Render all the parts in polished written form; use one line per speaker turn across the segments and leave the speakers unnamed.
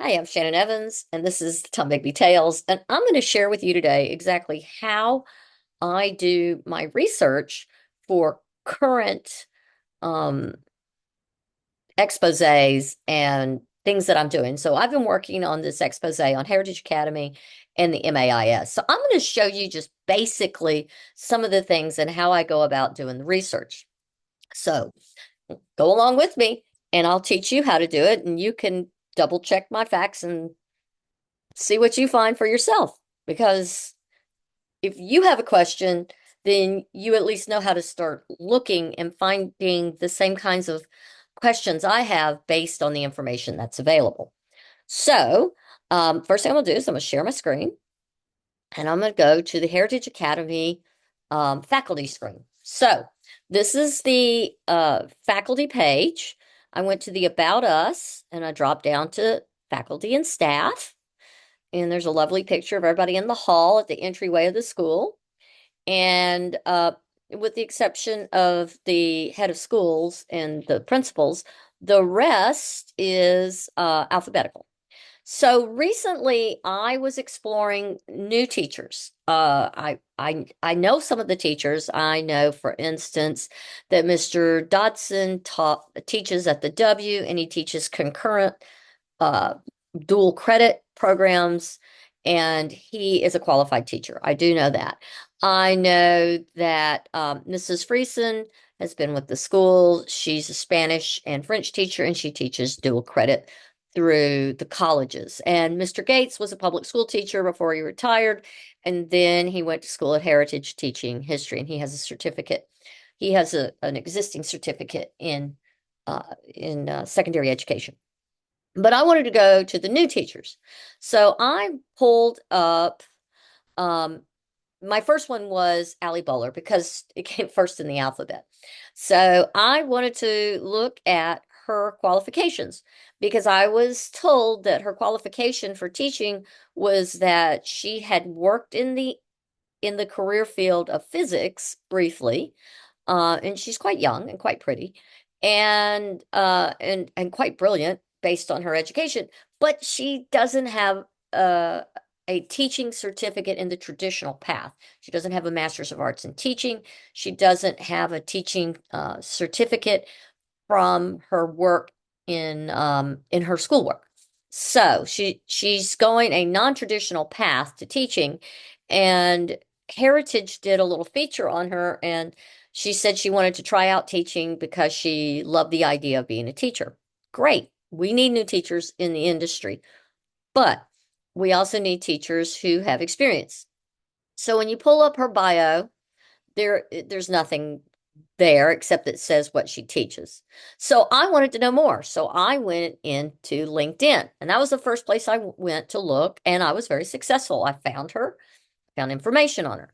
Hi, I'm Shannon Evans, and this is Tom Bigby Tales, and I'm going to share with you today exactly how I do my research for current um, exposés and things that I'm doing. So I've been working on this expose on Heritage Academy and the MAIS. So I'm going to show you just basically some of the things and how I go about doing the research. So go along with me, and I'll teach you how to do it, and you can double check my facts and see what you find for yourself. Because if you have a question, then you at least know how to start looking and finding the same kinds of questions I have based on the information that's available. So, first thing I'm going to do is I'm going to share my screen and I'm going to go to the Heritage Academy faculty screen. So, this is the faculty page. I went to the About Us and I dropped down to faculty and staff. And there's a lovely picture of everybody in the hall at the entryway of the school. And with the exception of the head of schools and the principals, the rest is alphabetical. So recently, I was exploring new teachers. I know some of the teachers. I know, for instance, that Mr. Dodson teaches at the W, and he teaches concurrent uh, dual credit programs, and he is a qualified teacher. I do know that. I know that Mrs. Friesen has been with the school. She's a Spanish and French teacher, and she teaches dual credit through the colleges. And Mr. Gates was a public school teacher before he retired, and then he went to school at Heritage teaching history, and he has a certificate. He has an existing certificate in secondary education. But I wanted to go to the new teachers. So I pulled up, um, my first one was Allie Bowler because it came first in the alphabet. So I wanted to look at her qualifications because I was told that her qualification for teaching was that she had worked in the career field of physics briefly, and she's quite young and quite pretty, and quite brilliant based on her education, but she doesn't have uh, a teaching certificate in the traditional path. She doesn't have a master's of arts in teaching. She doesn't have a teaching certificate from her work in her schoolwork. So she's going a non-traditional path to teaching, and Heritage did a little feature on her, and she said she wanted to try out teaching because she loved the idea of being a teacher. Great. We need new teachers in the industry, but we also need teachers who have experience. So when you pull up her bio, there's nothing there except it says what she teaches. So I wanted to know more. So I went into LinkedIn, and that was the first place I went to look, and I was very successful. I found her, found information on her.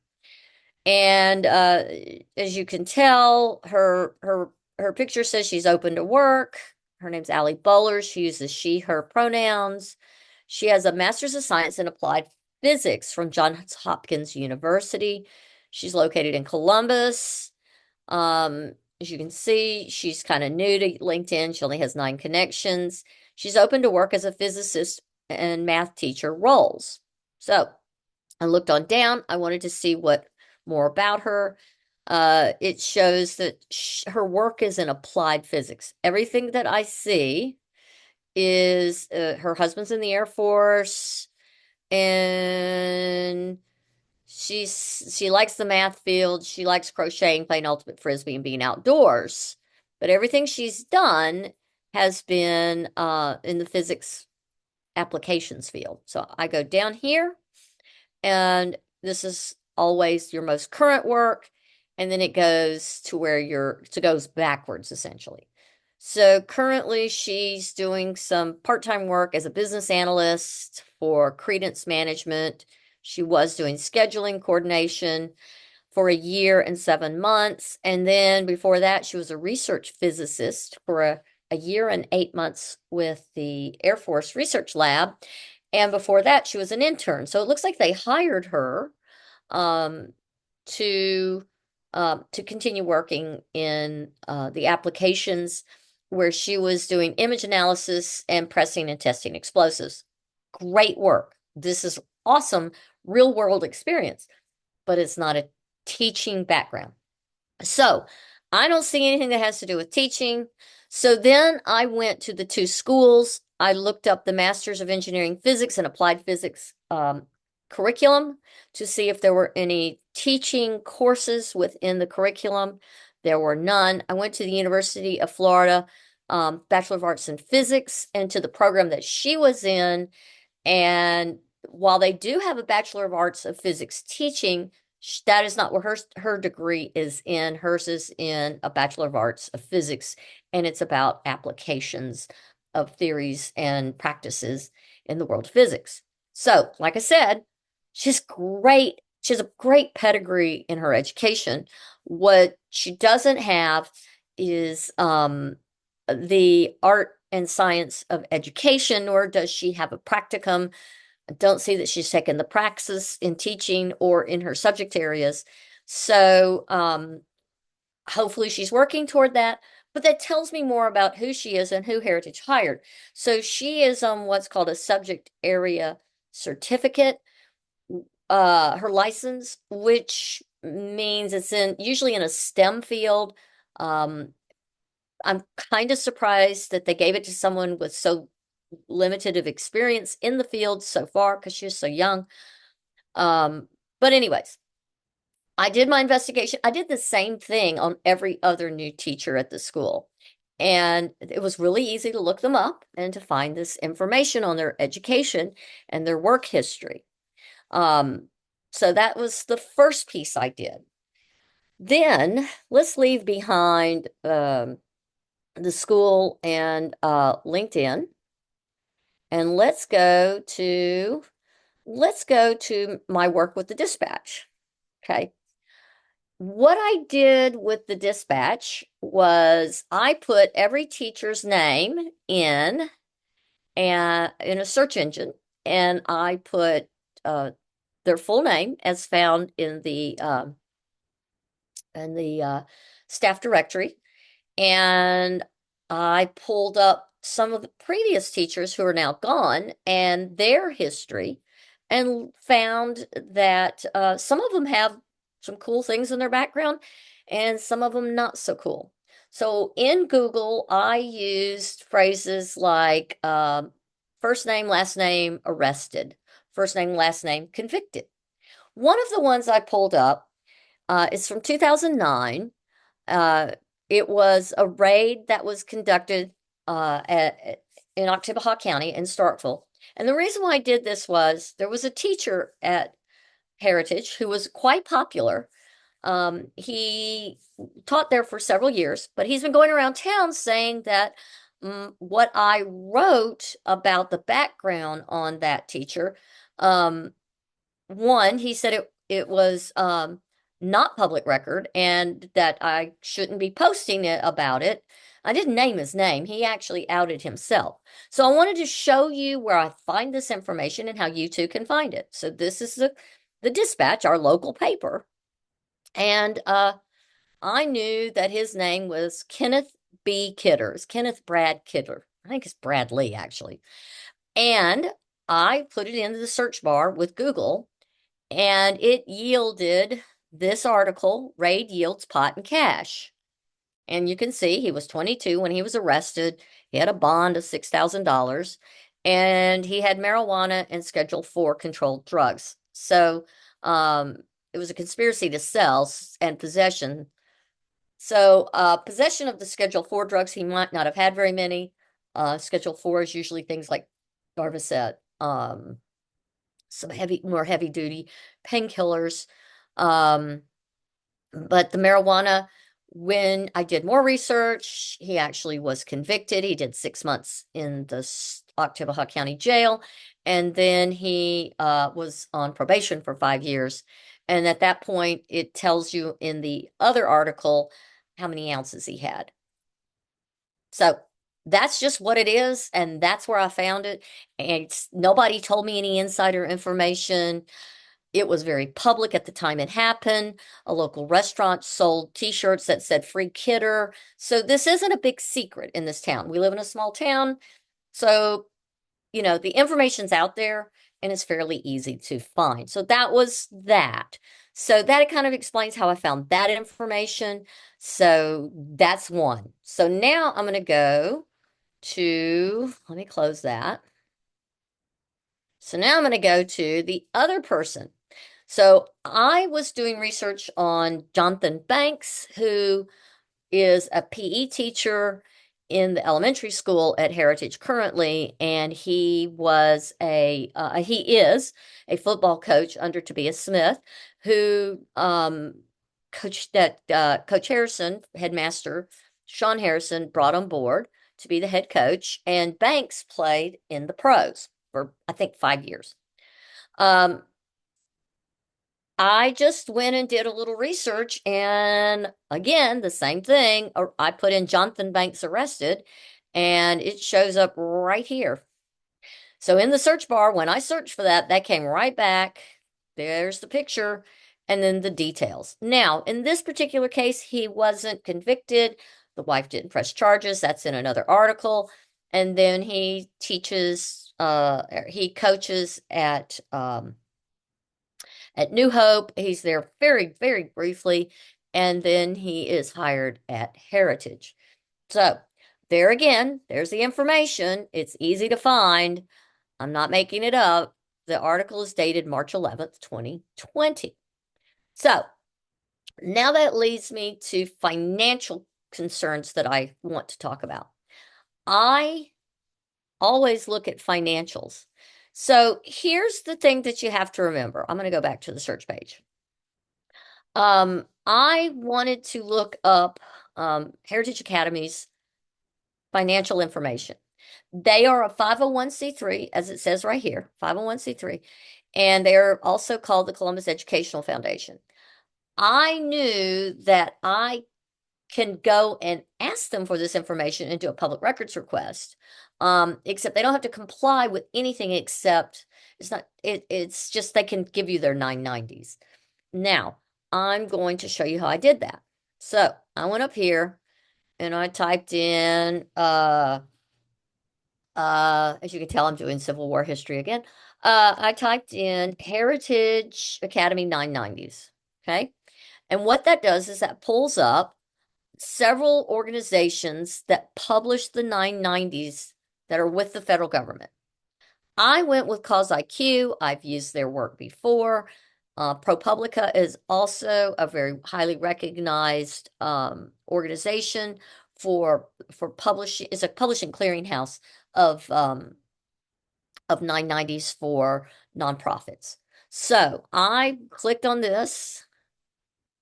And as you can tell, her picture says she's open to work. Her name's Allie Bowler. She uses she, her pronouns. She has a master's of science in applied physics from Johns Hopkins University. She's located in Columbus. As you can see, she's kind of new to LinkedIn. She only has 9 connections. She's open to work as a physicist and math teacher roles. So I looked on down. I wanted to see what more about her. It shows that her work is in applied physics. Everything that I see is her husband's in the Air Force, and she likes the math field. She likes crocheting, playing ultimate frisbee, and being outdoors. But everything she's done has been in the physics applications field. So I go down here, and this is always your most current work, and then it goes to where it goes backwards essentially. So currently she's doing some part-time work as a business analyst for Credence Management. She was doing scheduling coordination for a year and 7 months. And then before that, she was a research physicist for a year and 8 months with the Air Force Research Lab. And before that, she was an intern. So it looks like they hired her um, to to continue working in the applications. where she was doing image analysis and pressing and testing explosives. Great work. This is awesome real world experience, but it's not a teaching background. So I don't see anything that has to do with teaching. So then I went to the two schools. I looked up the Masters of Engineering Physics and Applied Physics curriculum to see if there were any teaching courses within the curriculum. There were none. I went to the University of Florida, Bachelor of Arts in Physics, and to the program that she was in. And while they do have a Bachelor of Arts of Physics teaching, that is not where her degree is in. Hers is in a Bachelor of Arts of Physics, and it's about applications of theories and practices in the world of physics. So, like I said, she's great. She has a great pedigree in her education. What she doesn't have is the art and science of education, nor does she have a practicum. I don't see that she's taken the praxis in teaching or in her subject areas. So hopefully she's working toward that. But that tells me more about who she is and who Heritage hired. So she is on what's called a subject area certificate, her license, which means it's in usually in a STEM field. Um, I'm kind of surprised that they gave it to someone with so limited of experience in the field so far because she's so young. But anyways, I did my investigation. I did the same thing on every other new teacher at the school. And it was really easy to look them up and to find this information on their education and their work history. Um, so that was the first piece I did. Then let's leave behind the school and LinkedIn, and let's go to my work with the dispatch. Okay. What I did with the dispatch was I put every teacher's name and in a search engine, and I put their full name as found in the staff directory, and I pulled up some of the previous teachers who are now gone and their history and found that some of them have some cool things in their background and some of them not so cool. So in Google, I used phrases like first name, last name, arrested, first name, last name, convicted. One of the ones I pulled up is from 2009. Uh, it was a raid that was conducted in Oktibbeha County in Starkville. And the reason why I did this was there was a teacher at Heritage who was quite popular. He taught there for several years, but he's been going around town saying that what I wrote about the background on that teacher, um, one, he said it was not public record and that I shouldn't be posting it about it. I didn't name his name. He actually outed himself. So I wanted to show you where I find this information and how you too can find it. So this is the Dispatch, our local paper. And I knew that his name was Kenneth B. Kidders, Kenneth Brad Kidder. I think it's Bradley actually. And I put it into the search bar with Google, and it yielded this article, Raid Yields Pot and Cash. And you can see he was 22 when he was arrested. He had a bond of $6,000 and he had marijuana and Schedule 4 controlled drugs. So it was a conspiracy to sell and possession. So possession of the Schedule 4 drugs, he might not have had very many. Schedule 4 is usually things like Darvocet, some more heavy duty painkillers. But the marijuana, when I did more research, he actually was convicted. He did 6 months in the Oktibbeha County Jail, and then he was on probation for 5 years. And at that point, it tells you in the other article how many ounces he had. So that's just what it is, and that's where I found it. And nobody told me any insider information. It was very public at the time it happened. A local restaurant sold t-shirts that said free kidder. So this isn't a big secret in this town. We live in a small town. So, the information's out there and it's fairly easy to find. So that was that. So that kind of explains how I found that information. So that's one. So now I'm going to go let me close that. So now I'm going to go to the other person. So I was doing research on Jonathan Banks, who is a PE teacher in the elementary school at Heritage currently, and he is a football coach under Tobias Smith, who Coach Harrison, headmaster Sean Harrison, brought on board to be the head coach, and Banks played in the pros for I think 5 years. Um, I just went and did a little research, and again, the same thing. I put in Jonathan Banks arrested, and it shows up right here. So in the search bar, when I searched for that, that came right back. There's the picture and then the details. Now, in this particular case, he wasn't convicted. The wife didn't press charges. That's in another article. And then he coaches at New Hope. He's there very, very briefly, and then he is hired at Heritage. So, there again, there's the information. It's easy to find. I'm not making it up. The article is dated March 11th, 2020. So, now that leads me to financial concerns that I want to talk about. I always look at financials. So here's the thing that you have to remember. I'm going to go back to the search page. I wanted to look up Heritage Academy's financial information. They are a 501c3, as it says right here, 501c3, and they're also called the Columbus Educational Foundation. I knew that I can go and ask them for this information and do a public records request. Except they don't have to comply with anything except it's just they can give you their 990s. Now, I'm going to show you how I did that. So I went up here and I typed in as you can tell, I'm doing Civil War history again. I typed in Heritage Academy 990s. Okay. And what that does is that pulls up several organizations that publish the 990s that are with the federal government. I went with Cause IQ. I've used their work before. ProPublica is also a very highly recognized organization for publishing. It's a publishing clearinghouse of 990s for nonprofits. So I clicked on this.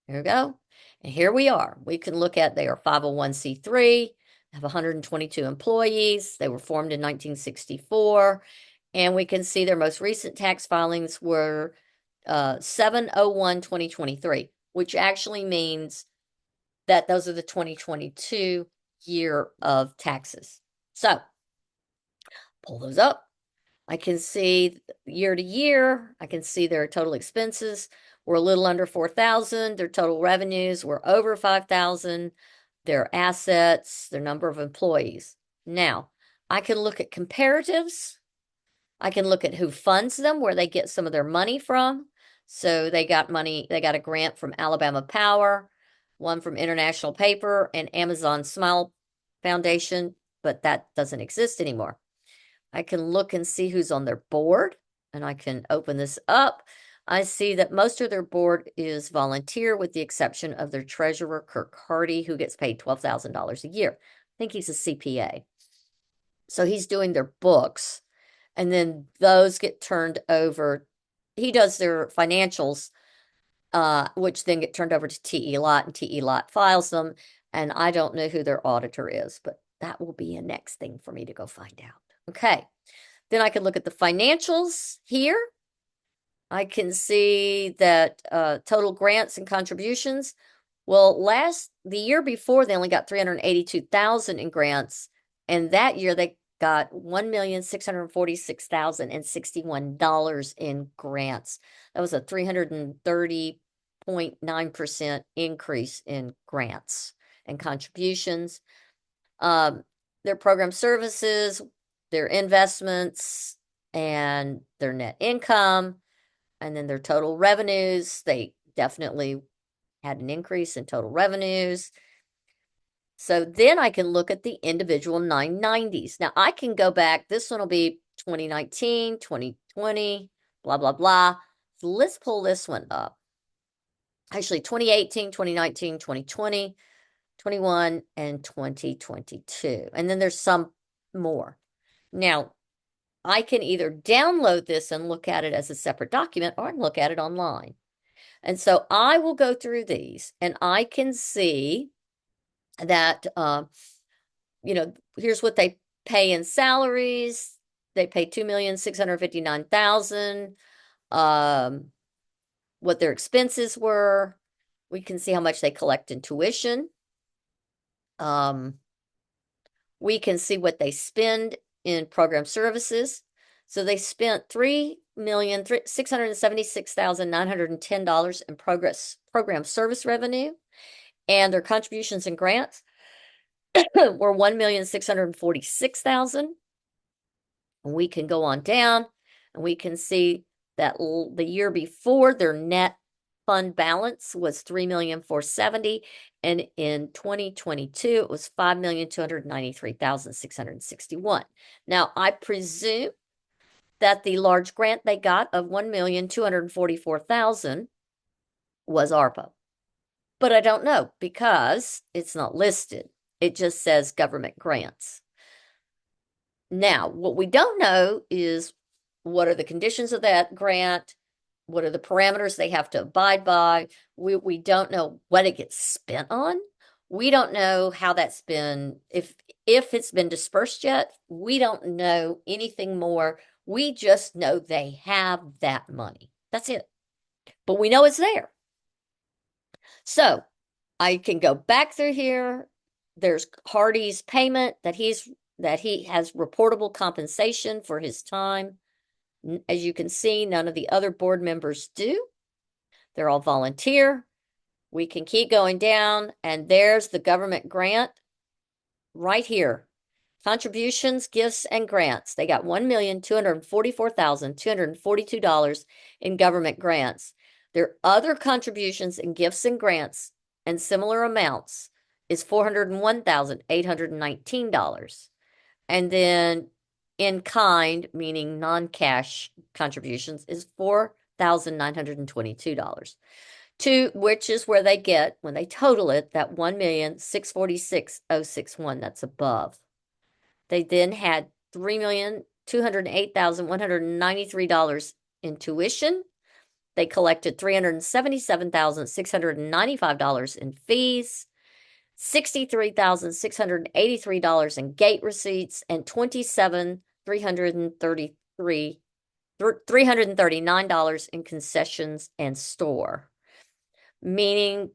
There we go. And here we are. We can look at they are 501c3, have 122 employees. They were formed in 1964. And we can see their most recent tax filings were 7/01/2023, which actually means that those are the 2022 year of taxes. So pull those up. I can see year to year. I can see their total expenses were a little under 4,000. Their total revenues were over 5,000. Their assets, their number of employees. Now, I can look at comparatives. I can look at who funds them, where they get some of their money from. So they got a grant from Alabama Power, one from International Paper, and Amazon Smile Foundation, but that doesn't exist anymore. I can look and see who's on their board, and I can open this up. I see that most of their board is volunteer, with the exception of their treasurer, Kirk Hardy, who gets paid $12,000 a year. I think he's a CPA. So he's doing their books, and then those get turned over. He does their financials, which then get turned over to TE Lot, and TE Lot files them. And I don't know who their auditor is, but that will be a next thing for me to go find out. Okay. Then I can look at the financials here. I can see that total grants and contributions. Well, the year before, they only got 382,000 in grants, and that year they got $1,646,061 in grants. That was a 330.9% increase in grants and contributions. Um, their program services, their investments, and their net income, and then their total revenues. They definitely had an increase in total revenues. So then I can look at the individual 990s. Now I can go back. This one will be 2019, 2020, blah, blah, blah. So let's pull this one up. Actually, 2018, 2019, 2020, 21, and 2022. And then there's some more. Now, I can either download this and look at it as a separate document, or I can look at it online. And so I will go through these and I can see that, here's what they pay in salaries. They pay 2,659,000. What their expenses were. We can see how much they collect in tuition. We can see what they spend in program services. So they spent $3,676,910 in program service revenue, and their contributions and grants were $1,646,000. We can go on down and we can see that the year before their net fund balance was $3,470,000, and in 2022 it was $5,293,661. Now I presume that the large grant they got of $1,244,000 was ARPA, but I don't know because it's not listed. It just says government grants. Now, what we don't know is what are the conditions of that grant? What are the parameters they have to abide by? We don't know what it gets spent on. We don't know how that's been, if it's been dispersed yet. We don't know anything more. We just know they have that money. That's it. But we know it's there. So I can go back through here. There's Hardy's payment that he has reportable compensation for his time. As you can see, none of the other board members do. They're all volunteer. We can keep going down, and there's the government grant right here. Contributions, gifts, and grants. They got $1,244,242 in government grants. Their other contributions and gifts and grants and similar amounts is $401,819. And then in kind, meaning non-cash contributions, is $4,922. Which is where they get, when they total it, that $1,646,061 that's above. They then had $3,208,193 in tuition. They collected $377,695 in fees, $63,683 in gate receipts, and $339 in concessions and store, meaning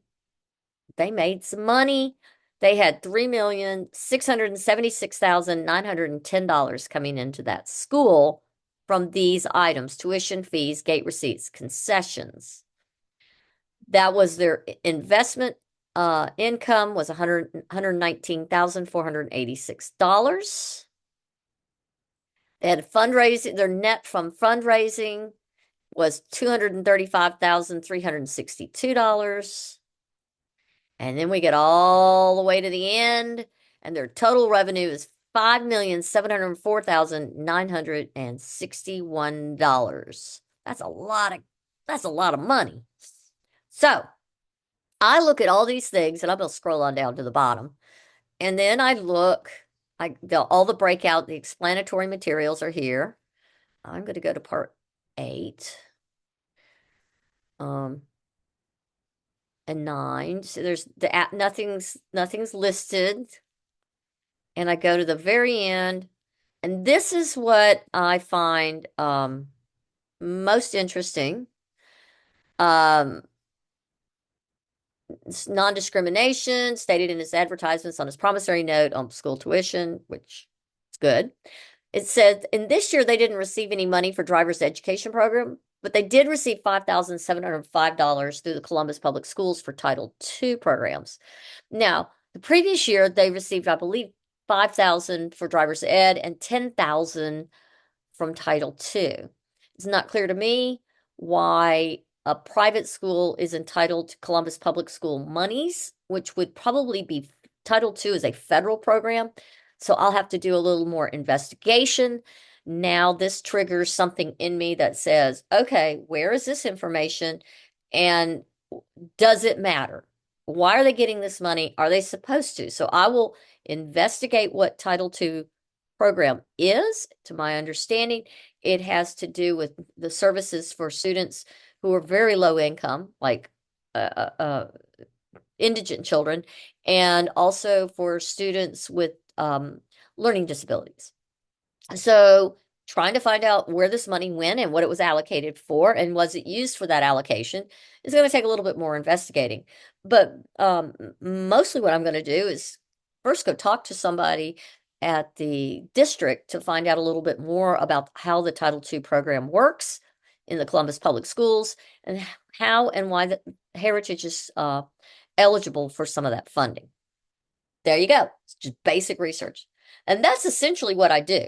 they made some money. They had $3,676,910 coming into that school from these items: tuition, fees, gate receipts, concessions. That was their investment income was $119,486. They had fundraising. Their net from fundraising was $235,362. And then we get all the way to the end, and their total revenue is $5,704,961. That's a lot of money. So I look at all these things, and I'm going to scroll on down to the bottom. And then I look, all the breakout, the explanatory materials are here. I'm going to go to part 8. And 9. So there's nothing's listed. And I go to the very end, and this is what I find most interesting. Non-discrimination stated in his advertisements on his promissory note on school tuition, which Good. It said, and this year they didn't receive any money for driver's education program, but they did receive $5,705 through the Columbus Public Schools for Title II programs. Now, the previous year they received, I believe, 5,000 for driver's ed and 10,000 from Title II. It's not clear to me why a private school is entitled to Columbus Public School monies, which would probably be Title II is a federal program. So I'll have to do a little more investigation. Now, this triggers something in me that says, okay, where is this information? And does it matter? Why are they getting this money? Are they supposed to? So I will investigate what Title II program is. To my understanding, it has to do with the services for students who are very low income, like indigent children, and also for students with learning disabilities. So trying to find out where this money went and what it was allocated for and was it used for that allocation is going to take a little bit more investigating. But mostly what I'm going to do is first go talk to somebody at the district to find out a little bit more about how the Title II program works in the Columbus Public Schools and how and why the Heritage is eligible for some of that funding. There you go. It's just basic research. And that's essentially what I do.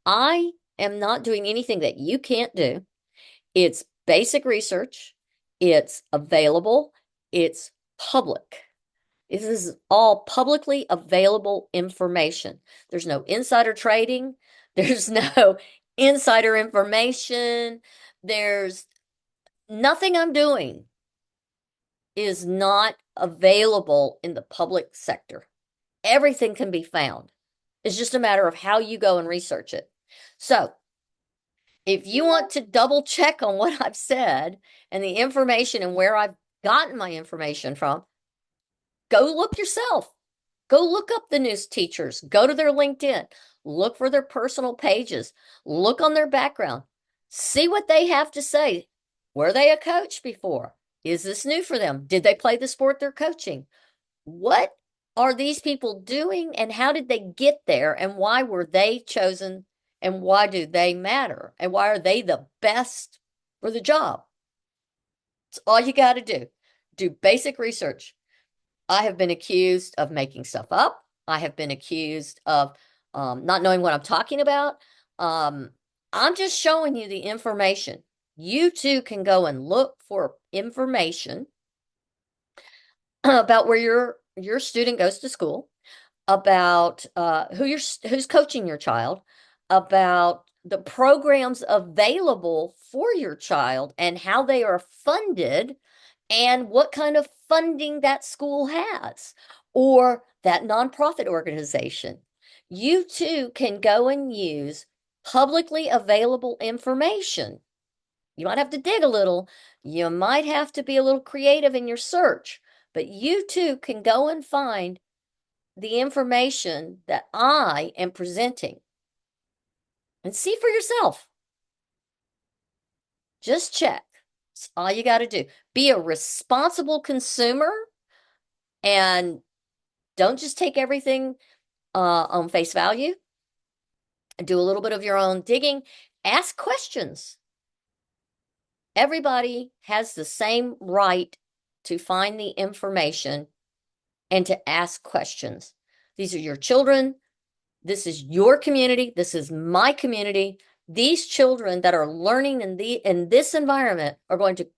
I am not doing anything that you can't do. It's basic research. It's available. It's public. This is all publicly available information. There's no insider trading. There's no insider information. There's nothing I'm doing is not available in the public sector. Everything can be found. It's just a matter of how you go and research it. So, if you want to double check on what I've said and the information and where I've gotten my information from, go look yourself. Go look up the news teachers. Go to their LinkedIn. Look for their personal pages. Look on their background. See what they have to say. Were they a coach before? Is this new for them? Did they play the sport they're coaching? What are these people doing and how did they get there and why were they chosen and why do they matter and why are they the best for the job? It's all you got to do. Do basic research. I have been accused of making stuff up. I have been accused of not knowing what I'm talking about. I'm just showing you the information. You too can go and look for information about where your student goes to school, about who's coaching your child, about the programs available for your child and how they are funded and what kind of funding that school has or that nonprofit organization. You too can go and use publicly available information. You might have to dig a little. You might have to be a little creative in your search, but you too can go and find the information that I am presenting and see for yourself. Just check. That's all you got to do. Be a responsible consumer and don't just take everything on face value. Do a little bit of your own digging. Ask questions. Everybody has the same right to find the information and to ask questions. These are your children. This is your community. This is my community. These children that are learning in this environment are going to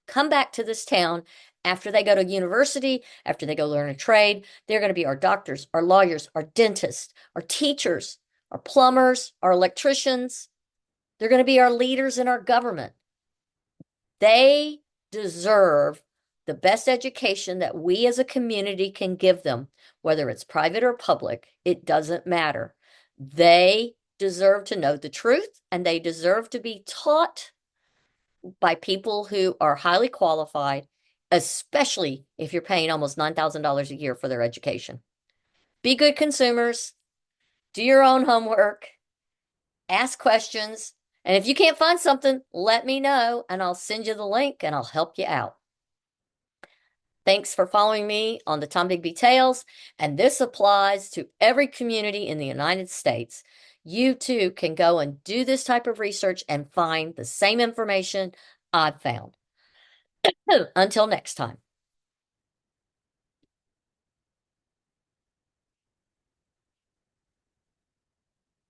come back to this town after they go to university, after they go learn a trade. They're going to be our doctors, our lawyers, our dentists, our teachers, our plumbers, our electricians. They're going to be our leaders in our government. They deserve the best education that we as a community can give them, whether it's private or public, it doesn't matter. They deserve to know the truth and they deserve to be taught by people who are highly qualified, especially if you're paying almost $9,000 a year for their education. Be good consumers, do your own homework, ask questions, and if you can't find something, let me know and I'll send you the link and I'll help you out. Thanks for following me on the Tom Bigby Tales, and this applies to every community in the United States. You too can go and do this type of research and find the same information I've found. Until next time.